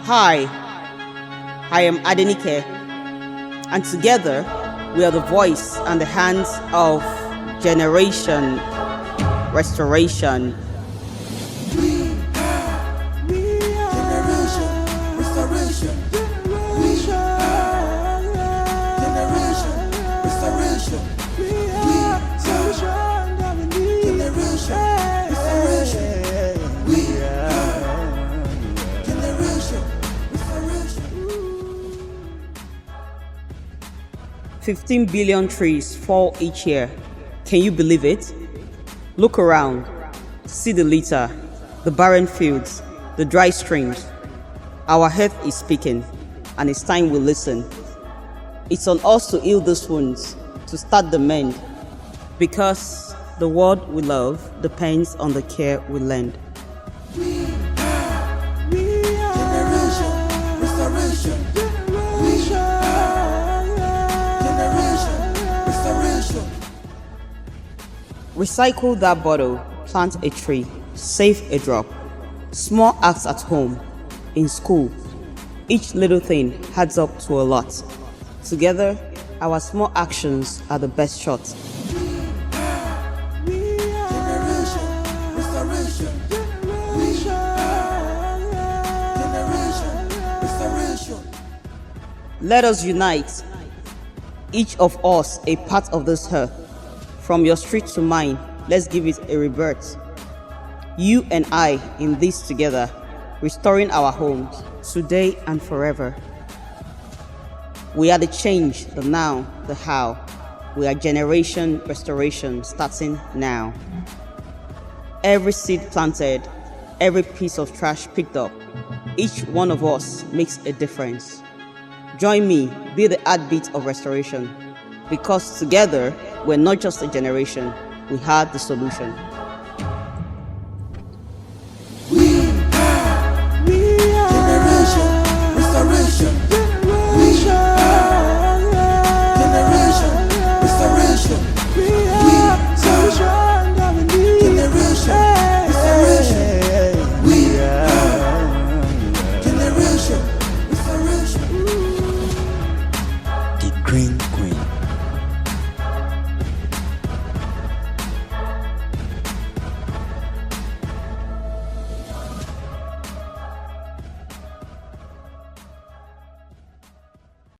Hi, I am Adenike, and together we are the voice and the hands of generation restoration. $15 billion trees fall each year. Can you believe it? Look around. See the litter, the barren fields, the dry streams. Our earth is speaking, and it's time we listen. It's on us to heal these wounds, to start the mend, because the world we love depends on the care we lend. Recycle that bottle, plant a tree, save a drop. Small acts at home, in school. Each little thing adds up to a lot. Together, our small actions are the best shot. Let us unite, each of us a part of this earth. From your street to mine, let's give it a rebirth. You and I in this together, restoring our homes, today and forever. We are the change, the now, the how. We are generation restoration starting now. Every seed planted, every piece of trash picked up, each one of us makes a difference. Join me, be the heartbeat of restoration. Because together, we're not just a generation, we are the solution. We are generation restoration. We are generation restoration. We are generation restoration. We are generation restoration. The Green Queen.